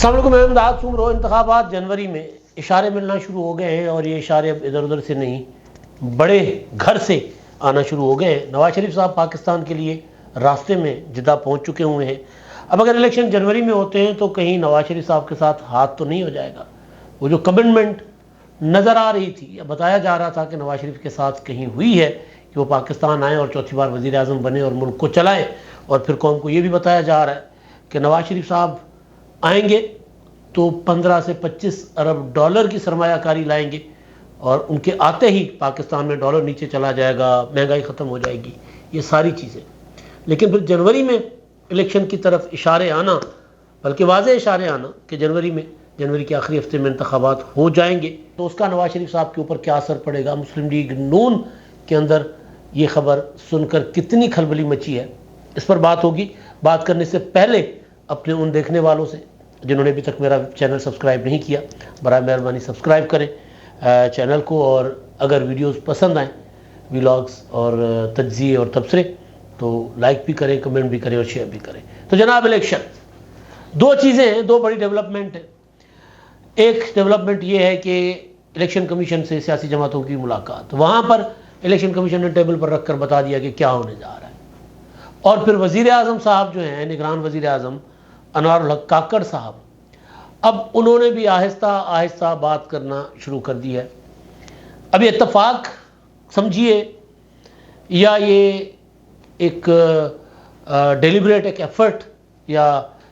السلام علیکم، میں امداد سومرو۔ انتخابات جنوری میں اشارے ملنا شروع ہو گئے ہیں اور یہ اشارے اب ادھر ادھر سے نہیں، بڑے گھر سے آنا شروع ہو گئے ہیں۔ نواز شریف صاحب پاکستان کے لیے راستے میں جدہ پہنچ چکے ہوئے ہیں۔ اب اگر الیکشن جنوری میں ہوتے ہیں تو کہیں نواز شریف صاحب کے ساتھ ہاتھ تو نہیں ہو جائے گا۔ وہ جو کمٹمنٹ نظر آ رہی تھی یا بتایا جا رہا تھا کہ نواز شریف کے ساتھ کہیں ہوئی ہے کہ وہ پاکستان آئیں اور چوتھی بار وزیر اعظم بنے اور ملک کو چلائیں، اور پھر قوم کو یہ بھی بتایا جا رہا ہے کہ نواز شریف صاحب آئیں گے تو 15 سے 25 ارب ڈالر کی سرمایہ کاری لائیں گے، اور ان کے آتے ہی پاکستان میں ڈالر نیچے چلا جائے گا، مہنگائی ختم ہو جائے گی، یہ ساری چیزیں۔ لیکن پھر جنوری میں الیکشن کی طرف اشارے آنا، بلکہ واضح اشارے آنا کہ جنوری کے آخری ہفتے میں انتخابات ہو جائیں گے، تو اس کا نواز شریف صاحب کے اوپر کیا اثر پڑے گا؟ مسلم لیگ نون کے اندر یہ خبر سن کر کتنی کھلبلی مچی ہے، اس پر بات ہوگی۔ بات کرنے سے پہلے اپنے ان دیکھنے والوں سے جنہوں نے ابھی تک میرا چینل سبسکرائب نہیں کیا، برائے مہربانی سبسکرائب کریں چینل کو، اور اگر ویڈیوز پسند آئیں، ویلاگز اور تجزیے اور تبصرے، تو لائک بھی کریں، کمنٹ بھی کریں اور شیئر بھی کریں۔ تو جناب، الیکشن، دو چیزیں ہیں، دو بڑی ڈیولپمنٹ ہیں۔ ایک ڈیولپمنٹ یہ ہے کہ الیکشن کمیشن سے سیاسی جماعتوں کی ملاقات، وہاں پر الیکشن کمیشن نے ٹیبل پر رکھ کر بتا دیا کہ کیا ہونے جا رہا ہے، اور پھر وزیر اعظم صاحب جو ہیں، نگران وزیر اعظم انوار الحق کاکڑ صاحب، اب انہوں نے بھی آہستہ آہستہ بات کرنا شروع کر دی ہے۔ اب یہ اتفاق سمجھیے یا یہ ایک ڈیلیبریٹ ایک ایفرٹ یا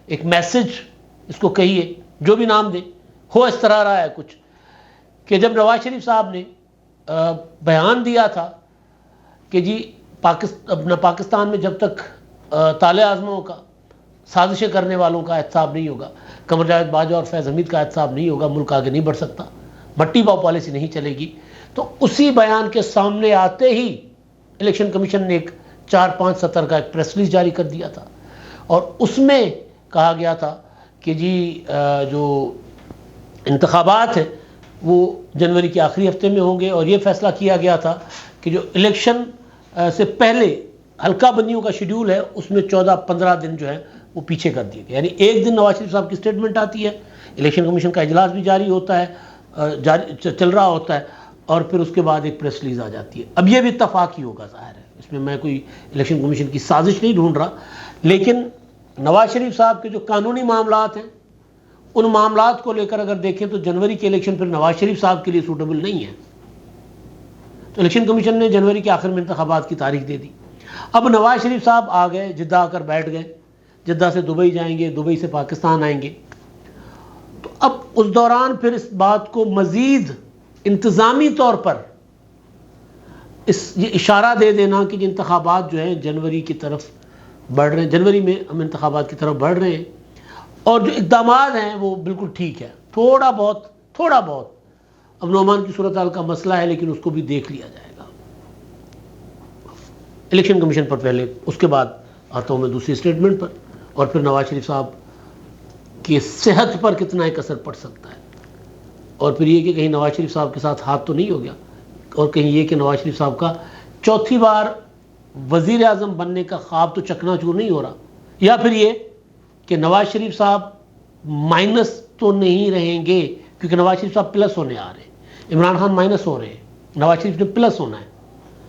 ایک میسج، اس کو کہیے جو بھی نام دے، ہو اس طرح رہا ہے کچھ کہ جب نواز شریف صاحب نے بیان دیا تھا کہ جی اپنا پاکستان میں جب تک طالع اعظموں کا، سازشیں کرنے والوں کا احتساب نہیں ہوگا، قمر جاوید باجوہ اور فیض حمید کا احتساب نہیں ہوگا، ملک آگے نہیں بڑھ سکتا، مٹی باؤ پالیسی نہیں چلے گی، تو اسی بیان کے سامنے آتے ہی الیکشن کمیشن نے ایک 4-5 سطر کا ایک پریس ریلیز جاری کر دیا تھا، اور اس میں کہا گیا تھا کہ جی جو انتخابات ہیں وہ جنوری کے آخری ہفتے میں ہوں گے، اور یہ فیصلہ کیا گیا تھا کہ جو الیکشن سے پہلے حلقہ بندیوں کا شیڈیول ہے اس میں 14-15 دن جو ہے وہ پیچھے کر دیے گئے، یعنی ایک دن نواز شریف صاحب کی سٹیٹمنٹ آتی ہے، الیکشن کمیشن کا اجلاس بھی جاری ہوتا ہے، چل رہا ہوتا ہے، اور پھر اس کے بعد ایک پریس ریلیز آ جاتی ہے۔ اب یہ بھی اتفاق ہی ہوگا، ظاہر ہے، اس میں کوئی الیکشن کمیشن کی سازش نہیں ڈھونڈ رہا، لیکن نواز شریف صاحب کے جو قانونی معاملات ہیں، ان معاملات کو لے کر اگر دیکھیں تو جنوری کے الیکشن پھر نواز شریف صاحب کے لیے سوٹیبل نہیں ہے، تو الیکشن کمیشن نے جنوری کے آخر میں انتخابات کی تاریخ دے دی۔ اب نواز شریف صاحب آ گئے، جدہ آ کر بیٹھ گئے، جدہ سے دبئی جائیں گے، دبئی سے پاکستان آئیں گے، تو اب اس دوران پھر اس بات کو مزید انتظامی طور پر یہ اشارہ دے دینا کہ انتخابات جو ہیں جنوری کی طرف بڑھ رہے ہیں، جنوری میں ہم انتخابات کی طرف بڑھ رہے ہیں، اور جو اقدامات ہیں وہ بالکل ٹھیک ہے، تھوڑا بہت امن و امان کی صورتحال کا مسئلہ ہے، لیکن اس کو بھی دیکھ لیا جائے گا الیکشن کمیشن پر پہلے، اس کے بعد آتا ہوں میں دوسری اسٹیٹمنٹ پر، اور پھر نواز شریف صاحب کی صحت پر کتنا ایک اثر پڑ سکتا ہے، اور پھر یہ کہ کہیں نواز شریف صاحب کے ساتھ ہاتھ تو نہیں ہو گیا، اور کہیں یہ کہ نواز شریف صاحب کا چوتھی بار وزیر اعظم بننے کا خواب تو چکنا چور نہیں ہو رہا، یا پھر یہ کہ نواز شریف صاحب مائنس تو نہیں رہیں گے، کیونکہ نواز شریف صاحب پلس ہونے آ رہے ہیں، عمران خان مائنس ہو رہے ہیں، نواز شریف نے پلس ہونا ہے،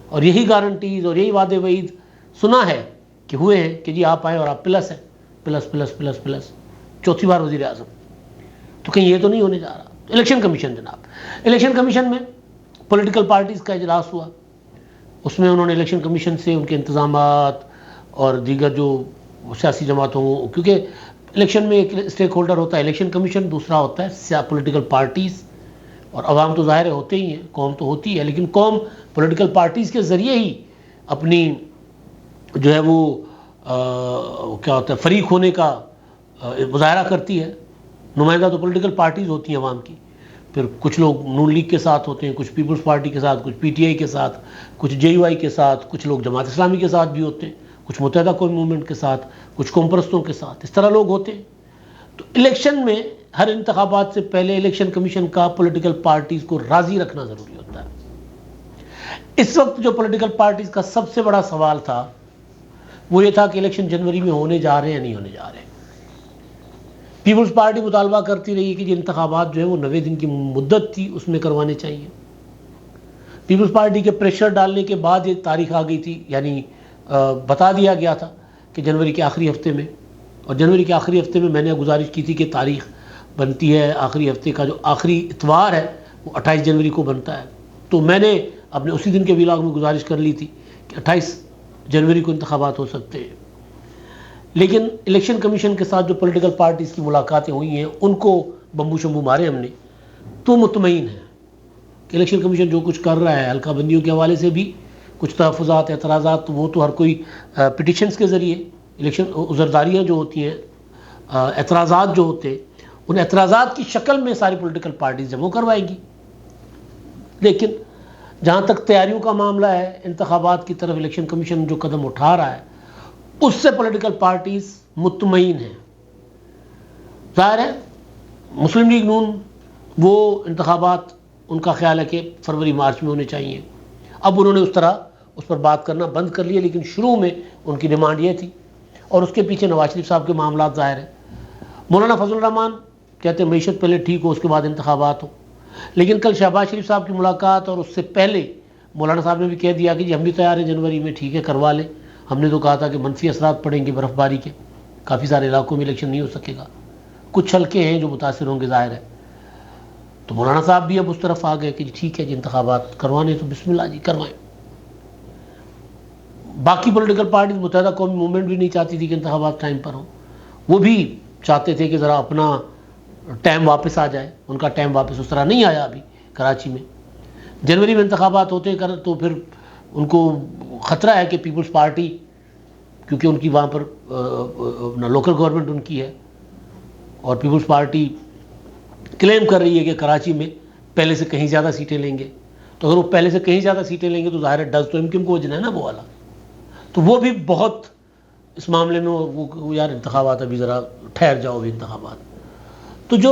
اور یہی گارنٹیز اور یہی وعدے وعید سنا ہے کہ ہوئے ہیں کہ جی آپ آئیں اور آپ پلس ہیں، پلس پلس پلس پلس، چوتھی بار وزیر اعظم، تو کہیں یہ تو نہیں ہونے جا رہا۔ الیکشن کمیشن، جناب، الیکشن کمیشن میں پولیٹیکل پارٹیز کا اجلاس ہوا، اس میں انہوں نے الیکشن کمیشن سے ان کے انتظامات اور دیگر جو سیاسی جماعتوں، کیونکہ الیکشن میں ایک اسٹیک ہولڈر ہوتا ہے الیکشن کمیشن، دوسرا ہوتا ہے پولیٹیکل پارٹیز، اور عوام تو ظاہر ہوتے ہی ہیں، قوم تو ہوتی ہے، لیکن قوم پولیٹیکل پارٹیز کے ذریعے ہی اپنی جو ہے وہ کیا ہوتا ہے فریق ہونے کا مظاہرہ کرتی ہے۔ نمائندہ تو پولیٹیکل پارٹیز ہوتی ہیں عوام کی، پھر کچھ لوگ نون لیگ کے ساتھ ہوتے ہیں، کچھ پیپلز پارٹی کے ساتھ، کچھ پی ٹی آئی کے ساتھ، کچھ جے یو آئی کے ساتھ، کچھ لوگ جماعت اسلامی کے ساتھ بھی ہوتے ہیں، کچھ متحدہ قومی موومنٹ کے ساتھ، کچھ قوم پرستوں کے ساتھ، اس طرح لوگ ہوتے ہیں۔ تو الیکشن میں ہر انتخابات سے پہلے الیکشن کمیشن کا پولیٹیکل پارٹیز کو راضی رکھنا ضروری ہوتا ہے۔ اس وقت جو پولیٹیکل پارٹیز کا سب سے بڑا سوال تھا وہ یہ تھا کہ الیکشن جنوری میں ہونے جا رہے ہیں یا نہیں ہونے جا رہے ہیں۔ پیپلز پارٹی مطالبہ کرتی رہی کہ یہ انتخابات جو ہے وہ 90 دن کی مدت تھی اس میں کروانے چاہیے. پیپلز پارٹی کے پریشر ڈالنے کے بعد یہ تاریخ آ گئی تھی، یعنی بتا دیا گیا تھا کہ جنوری کے آخری ہفتے میں، اور جنوری کے آخری ہفتے میں میں نے گزارش کی تھی کہ تاریخ بنتی ہے آخری ہفتے کا جو آخری اتوار ہے وہ 28 جنوری کو بنتا ہے. تو میں نے اپنے اسی دن کے ولاگ میں گزارش کر لی تھی کہ 28 جنوری کو انتخابات ہو سکتے ہیں. لیکن الیکشن کمیشن کے ساتھ جو پولیٹیکل پارٹیز کی ملاقاتیں ہوئی ہیں ان کو بمبو شمبو مارے ہم نے، تو مطمئن ہے کہ الیکشن کمیشن جو کچھ کر رہا ہے حلقہ بندیوں کے حوالے سے بھی کچھ تحفظات اعتراضات، وہ تو ہر کوئی پٹیشنز کے ذریعے الیکشن عذرداریاں جو ہوتی ہیں، اعتراضات جو ہوتے ہیں، ان اعتراضات کی شکل میں ساری پولیٹیکل پارٹیز جمع کروائیں گی. لیکن جہاں تک تیاریوں کا معاملہ ہے، انتخابات کی طرف الیکشن کمیشن جو قدم اٹھا رہا ہے اس سے پولیٹیکل پارٹیز مطمئن ہیں. ظاہر ہے مسلم لیگ نون وہ انتخابات ان کا خیال ہے کہ فروری مارچ میں ہونے چاہیے. اب انہوں نے اس طرح اس پر بات کرنا بند کر لیا، لیکن شروع میں ان کی ڈیمانڈ یہ تھی، اور اس کے پیچھے نواز شریف صاحب کے معاملات ظاہر ہیں. مولانا فضل الرحمان کہتے ہیں معیشت پہلے ٹھیک ہو اس کے بعد انتخابات ہو. لیکن کل شہباز شریف صاحب کی ملاقات اور اس سے پہلے مولانا صاحب نے بھی کہہ دیا کہ جی ہم بھی تیار ہیں جنوری میں، ٹھیک ہے کروا لیں. ہم نے تو کہا تھا کہ منفی اثرات پڑیں گے برف باری کے، کافی سارے علاقوں میں الیکشن نہیں ہو سکے گا، کچھ حلقے ہیں جو متاثر ہوں گے ظاہر ہے. تو مولانا صاحب بھی اب اس طرف آ گئے کہ جی ٹھیک ہے جی انتخابات کروانے تو بسم اللہ جی کروائیں. باقی پولیٹیکل پارٹیز، متحدہ قومی موومنٹ بھی نہیں چاہتی تھی کہ انتخابات ٹائم پر ہوں، وہ بھی چاہتے تھے کہ ذرا اپنا ٹائم واپس آ جائے. ان کا ٹائم واپس اس طرح نہیں آیا ابھی کراچی میں. جنوری میں انتخابات ہوتے کر تو پھر ان کو خطرہ ہے کہ پیپلز پارٹی، کیونکہ ان کی وہاں پر لوکل گورنمنٹ ان کی ہے، اور پیپلز پارٹی کلیم کر رہی ہے کہ کراچی میں پہلے سے کہیں زیادہ سیٹیں لیں گے. تو اگر وہ پہلے سے کہیں زیادہ سیٹیں لیں گے تو ظاہر ہے ڈز تو ایم کو وجنا ہے نا وہ والا. تو وہ بھی بہت اس معاملے میں وہ یار انتخابات ابھی ذرا ٹھہر جاؤ بھی انتخابات. تو جو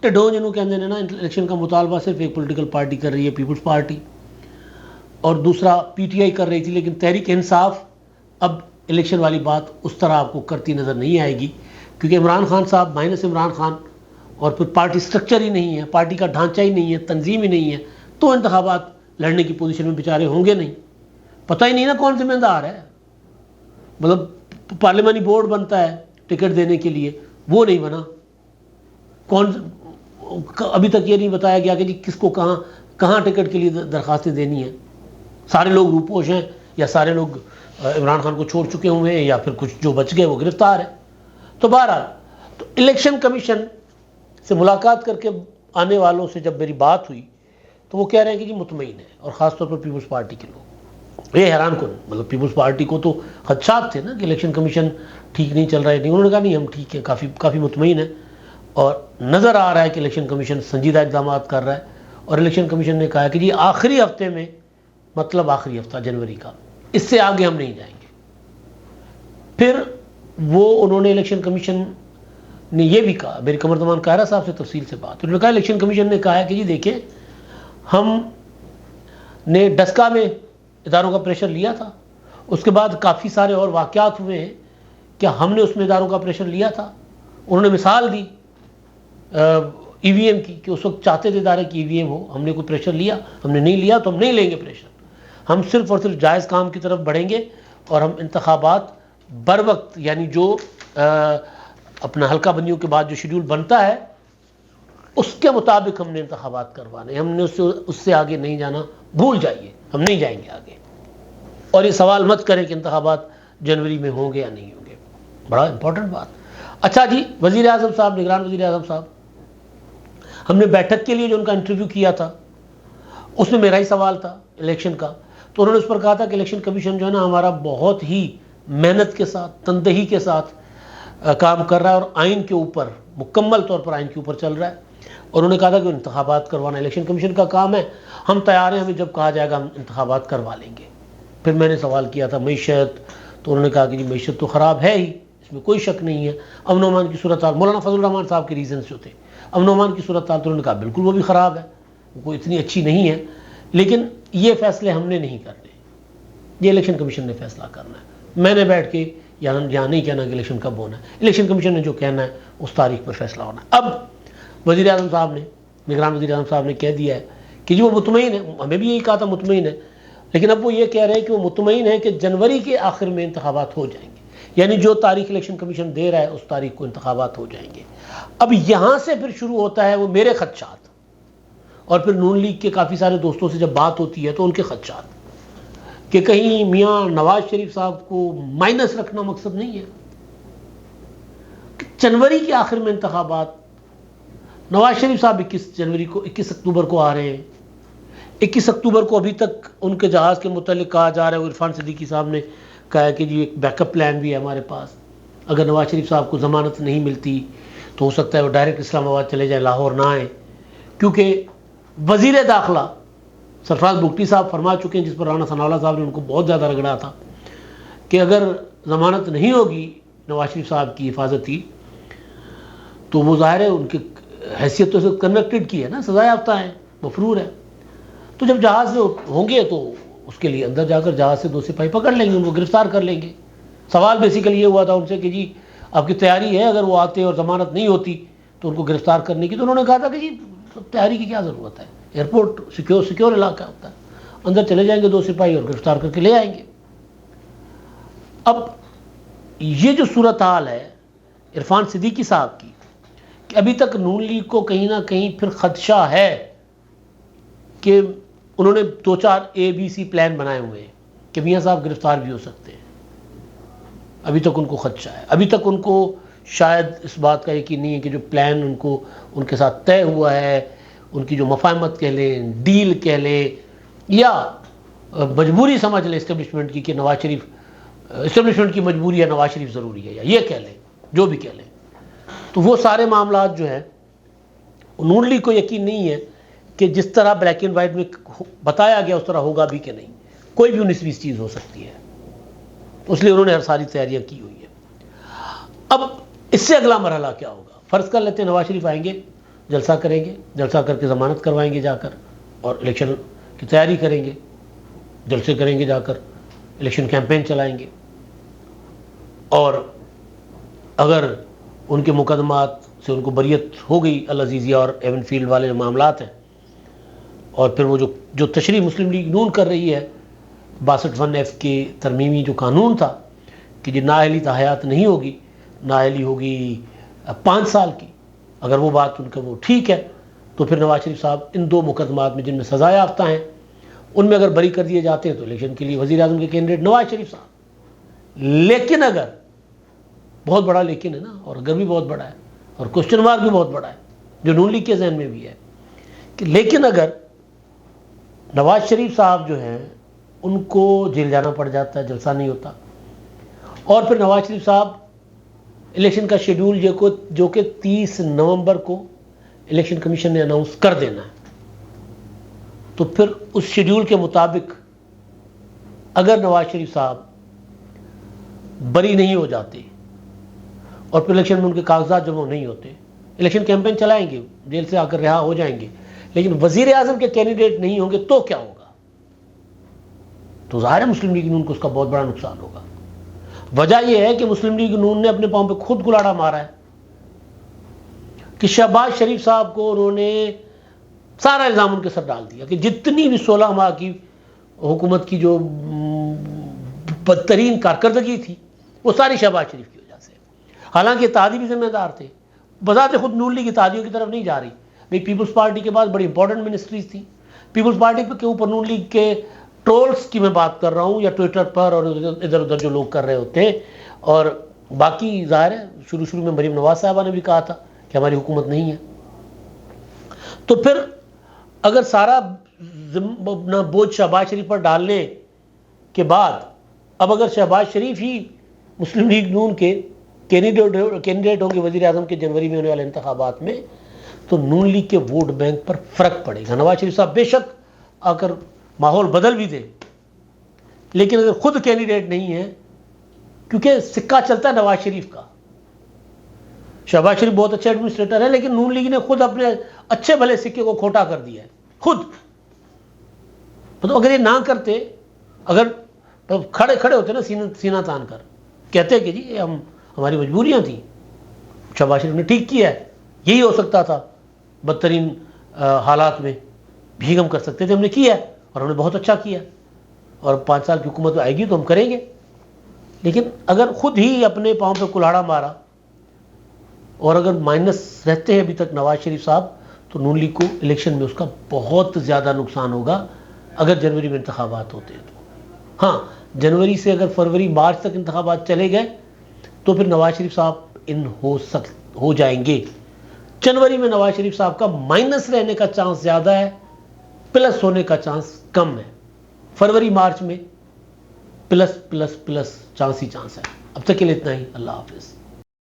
ٹڈون جنہوں کہتے ہیں نا الیکشن کا مطالبہ صرف ایک پولیٹیکل پارٹی کر رہی ہے، پیپلز پارٹی، اور دوسرا پی ٹی آئی کر رہی تھی. لیکن تحریک انصاف اب الیکشن والی بات اس طرح آپ کو کرتی نظر نہیں آئے گی، کیونکہ عمران خان صاحب مائنس عمران خان، اور پھر پارٹی سٹرکچر ہی نہیں ہے، پارٹی کا ڈھانچہ ہی نہیں ہے، تنظیم ہی نہیں ہے، تو انتخابات لڑنے کی پوزیشن میں بیچارے ہوں گے نہیں. پتہ ہی نہیں نا کون ذمہ دار ہے. مطلب پارلیمانی بورڈ بنتا ہے ٹکٹ دینے کے لیے، وہ نہیں بنا. کون ابھی تک یہ نہیں بتایا گیا کہ جی کس کو کہاں ٹکٹ کے لیے درخواستیں دینی ہیں. سارے لوگ روپوش ہیں، یا سارے لوگ عمران خان کو چھوڑ چکے ہوئے ہیں، یا پھر کچھ جو بچ گئے وہ گرفتار ہیں. تو بہرحال تو الیکشن کمیشن سے ملاقات کر کے آنے والوں سے جب میری بات ہوئی تو وہ کہہ رہے ہیں کہ جی مطمئن ہے، اور خاص طور پر پیپلز پارٹی کے لوگ. یہ حیران کن، مطلب پیپلز پارٹی کو تو خدشات تھے نا کہ الیکشن کمیشن ٹھیک نہیں چل رہا ہے. انہوں نے کہا نہیں ہم ٹھیک ہیں، کافی مطمئن ہیں، اور نظر آ رہا ہے کہ الیکشن کمیشن سنجیدہ اقدامات کر رہا ہے. اور الیکشن کمیشن نے کہا کہ جی آخری ہفتے میں، مطلب آخری ہفتہ جنوری کا، اس سے آگے ہم نہیں جائیں گے. پھر وہ انہوں نے الیکشن کمیشن نے یہ بھی کہا، میرے قمر زمان قاہرہ صاحب سے تفصیل سے بات، انہوں نے کہا الیکشن کمیشن نے کہا ہے کہ جی دیکھیں ہم نے ڈسکا میں اداروں کا پریشر لیا تھا، اس کے بعد کافی سارے اور واقعات ہوئے ہیں کہ ہم نے اس میں اداروں کا پریشر لیا تھا. انہوں نے مثال دی ای وی ایم کی کہ اس وقت چاہتے تھے ادارے کی ای وی ایم ہو، ہم نے کوئی پریشر لیا، ہم نے نہیں لیا تو ہم نہیں لیں گے پریشر. ہم صرف اور صرف جائز کام کی طرف بڑھیں گے، اور ہم انتخابات بر وقت، یعنی جو اپنا حلقہ بندیوں کے بعد جو شیڈول بنتا ہے اس کے مطابق ہم نے انتخابات کروانے. ہم نے اس سے آگے نہیں جانا، بھول جائیے، ہم نہیں جائیں گے آگے. اور یہ سوال مت کریں کہ انتخابات جنوری میں ہوں گے یا نہیں ہوں گے. بڑا امپورٹنٹ بات. اچھا جی، وزیر اعظم صاحب، نگران وزیر اعظم صاحب، ہم نے بیٹھک کے لیے جو ان کا انٹرویو کیا تھا اس میں میرا ہی سوال تھا الیکشن کا. تو انہوں نے اس پر کہا تھا کہ الیکشن کمیشن جو ہے نا ہمارا بہت ہی محنت کے ساتھ، تندہی کے ساتھ کام کر رہا ہے، اور آئین کے اوپر، مکمل طور پر آئین کے اوپر چل رہا ہے. اور انہوں نے کہا تھا کہ انتخابات کروانا الیکشن کمیشن کا کام ہے، ہم تیار ہیں، ہمیں جب کہا جائے گا ہم انتخابات کروا لیں گے. پھر میں نے سوال کیا تھا معیشت، تو انہوں نے کہا کہ جی معیشت تو خراب ہے ہی، اس میں کوئی شک نہیں ہے. امن و امان کی صورتحال، مولانا فضل الرحمان صاحب کے ریزنز جو تھے، امن و امان کی صورتحال، تو انہوں نے کہا بالکل وہ بھی خراب ہے، وہ کوئی اتنی اچھی نہیں ہے، لیکن یہ فیصلے ہم نے نہیں کرنے، یہ الیکشن کمیشن نے فیصلہ کرنا ہے. میں نے بیٹھ کے یہاں نہیں کہنا کہ الیکشن کب ہونا ہے. الیکشن کمیشن نے جو کہنا ہے اس تاریخ پر فیصلہ ہونا ہے. اب وزیر اعظم صاحب نے، نگران وزیر اعظم صاحب نے کہہ دیا ہے کہ جی وہ مطمئن ہے، ہمیں بھی یہی کہا تھا مطمئن ہے، لیکن اب وہ یہ کہہ رہے ہیں کہ وہ مطمئن ہے کہ جنوری کے آخر میں انتخابات ہو جائیں گے، یعنی جو تاریخ الیکشن کمیشن دے رہا ہے اس تاریخ کو انتخابات ہو جائیں گے. اب یہاں سے پھر شروع ہوتا ہے وہ میرے خدشات، اور پھر نون لیگ کے کافی سارے دوستوں سے جب بات ہوتی ہے تو ان کے خدشات کہ کہیں میاں نواز شریف صاحب کو مائنس رکھنا مقصد نہیں ہے. جنوری کے آخر میں انتخابات، نواز شریف صاحب 21 اکتوبر کو آ رہے ہیں. 21 اکتوبر کو ابھی تک ان کے جہاز کے متعلق کہا جا رہا ہے، عرفان صدیقی صاحب نے کہا ہے کہ جی ایک بیک اپ پلان بھی ہے ہمارے پاس، اگر نواز شریف صاحب کو ضمانت نہیں ملتی تو ہو سکتا ہے وہ ڈائریکٹ اسلام آباد چلے جائیں، لاہور نہ آئیں. کیونکہ وزیر داخلہ سرفراز بگٹی صاحب فرما چکے ہیں، جس پر رانا ثناء اللہ صاحب نے ان کو بہت زیادہ رگڑا تھا، کہ اگر ضمانت نہیں ہوگی نواز شریف صاحب کی حفاظتی تو وہ ظاہر ہے ان کی حیثیت تو کنوکٹڈ کی ہے نا، سزا یافتہ ہے، مفرور ہے. تو جب جہاز میں ہوں گے تو اس کے لیے اندر جا کر جہاز سے 2 سپاہی پکڑ لیں گے، ان کو گرفتار کر لیں گے. سوال بیسیکلی یہ ہوا تھا ان سے کہ جی آپ کی تیاری ہے اگر وہ آتے اور ضمانت نہیں ہوتی تو ان کو گرفتار کرنے کی؟ تو انہوں نے کہا تھا کہ جی تیاری کی کیا ضرورت ہے، ایئرپورٹ سیکیور علاقہ ہوتا ہے، اندر چلے جائیں گے 2 سپاہی اور گرفتار کر کے لے آئیں گے. اب یہ جو صورتحال ہے عرفان صدیقی صاحب کی، کہ ابھی تک نون لیگ کو کہیں نہ کہیں پھر خدشہ ہے کہ انہوں نے 2-4 ABC پلان بنائے ہوئے ہیں کہ میاں صاحب گرفتار بھی ہو سکتے ہیں. ابھی تک ان کو خدشہ ہے، ابھی تک ان کو شاید اس بات کا یقین نہیں ہے کہ جو پلان ان کے ساتھ طے ہوا ہے، ان کی جو مفاہمت کہہ لیں، ڈیل کہہ لیں، یا مجبوری سمجھ لیں اسٹیبلشمنٹ کی کہ نواز شریف، اسٹیبلشمنٹ کی مجبوری ہے نواز شریف ضروری ہے، یا یہ کہہ لیں، جو بھی کہہ لیں، تو وہ سارے معاملات جو ہیں نون لیگ کو یقین نہیں ہے کہ جس طرح بلیک اینڈ وائٹ میں بتایا گیا اس طرح ہوگا بھی کہ نہیں. کوئی بھی 19-20 چیز ہو سکتی ہے، اس لیے انہوں نے ہر ساری تیاریاں کی ہوئی ہیں. اب اس سے اگلا مرحلہ کیا ہوگا؟ فرض کر لیتے ہیں نواز شریف آئیں گے، جلسہ کریں گے، جلسہ کر کے ضمانت کروائیں گے جا کر، اور الیکشن کی تیاری کریں گے، جلسے کریں گے جا کر، الیکشن کیمپین چلائیں گے. اور اگر ان کے مقدمات سے ان کو بریت ہو گئی، العزیزیہ اور ایون فیلڈ والے جو معاملات ہیں، اور پھر وہ جو تشریح مسلم لیگ نون کر رہی ہے 62(1)(f) کے ترمیمی جو قانون تھا کہ جی نااہلی تحیات نہیں ہوگی، نااہلی ہوگی 5 سال کی، اگر وہ بات ان کا وہ ٹھیک ہے تو پھر نواز شریف صاحب ان 2 مقدمات میں جن میں سزا یافتہ ہیں ان میں اگر بری کر دیے جاتے ہیں تو الیکشن کے لیے وزیر اعظم کے کینڈیڈیٹ نواز شریف صاحب. لیکن اگر، بہت بڑا لیکن ہے نا، اور اگر بھی بہت بڑا ہے، اور کوشچن مارک بھی بہت بڑا ہے جو نون لیگ کے ذہن میں بھی ہے، کہ لیکن اگر نواز شریف صاحب جو ہیں ان کو جیل جانا پڑ جاتا ہے، جلسہ نہیں ہوتا، اور پھر نواز شریف صاحب الیکشن کا شیڈول جو کہ 30 نومبر کو الیکشن کمیشن نے اناؤنس کر دینا ہے، تو پھر اس شیڈول کے مطابق اگر نواز شریف صاحب بری نہیں ہو جاتے اور پھر الیکشن میں ان کے کاغذات جمع نہیں ہوتے، الیکشن کیمپین چلائیں گے، جیل سے آ کر رہا ہو جائیں گے، لیکن وزیر اعظم کے کینڈیڈیٹ نہیں ہوں گے تو کیا ہوگا؟ تو ظاہر ہے مسلم لیگ نون کو اس کا بہت بڑا نقصان ہوگا. وجہ یہ ہے کہ مسلم لیگ نون نے اپنے پاؤں پہ خود گلاڑا مارا ہے کہ شہباز شریف صاحب کو انہوں نے سارا الزام ان کے سر ڈال دیا کہ جتنی بھی 16 ماہ کی حکومت کی جو بدترین کارکردگی تھی وہ ساری شہباز شریف کی وجہ سے. حالانکہ اتحادی بھی ذمہ دار تھے، بذات خود نون لیگ اتحادیوں کی طرف نہیں جا رہی. بھئی پیپلز پارٹی کے بعد بڑی امپورٹنٹ منسٹریز تھیں، پیپلز پارٹی کے اوپر نون لیگ کے ٹرولز کی میں بات کر رہا ہوں، یا ٹویٹر پر اور ادھر ادھر جو لوگ کر رہے ہوتے ہیں. اور باقی ظاہر ہے شروع میں مریم نواز صاحبہ نے بھی کہا تھا کہ ہماری حکومت نہیں ہے. تو پھر اگر سارا بوجھ شہباز شریف پر ڈالنے کے بعد اب اگر شہباز شریف ہی مسلم لیگ نون کے کینڈیڈیٹ ہوں گے وزیر اعظم کے جنوری میں ہونے والے انتخابات میں، تو نون لیگ کے ووٹ بینک پر فرق پڑے گا. نواز شریف صاحب بے شک آ کر ماحول بدل بھی دے، لیکن اگر خود کینڈیڈیٹ نہیں ہے، کیونکہ سکہ چلتا ہے نواز شریف کا. شہباز شریف بہت اچھے ایڈمنسٹریٹر ہے، لیکن نون لیگ نے خود اپنے اچھے بھلے سکے کو کھوٹا کر دیا ہے خود. تو اگر یہ نہ کرتے، اگر کھڑے ہوتے نا سینہ تان کر کہتے ہیں کہ جی یہ ہماری مجبوریاں تھیں، شہباز شریف نے ٹھیک کیا ہے، یہی ہو سکتا تھا، بدترین حالات میں بھی ہم کر سکتے تھے، ہم نے کیا ہے اور ہم نے بہت اچھا کیا، اور 5 سال کی حکومت آئے گی تو ہم کریں گے۔ لیکن اگر خود ہی اپنے پاؤں پہ کلہاڑا مارا اور اگر مائنس رہتے ہیں ابھی تک نواز شریف صاحب، تو نون لیگ کو الیکشن میں اس کا بہت زیادہ نقصان ہوگا اگر جنوری میں انتخابات ہوتے ہیں تو۔ ہاں، جنوری سے اگر فروری مارچ تک انتخابات چلے گئے تو پھر نواز شریف صاحب ہو جائیں گے۔ جنوری میں نواز شریف صاحب کا مائنس رہنے کا چانس زیادہ ہے، پلس ہونے کا چانس کم ہے۔ فروری مارچ میں پلس چانس ہی چانس ہے۔ اب تک کے لیے اتنا ہی، اللہ حافظ۔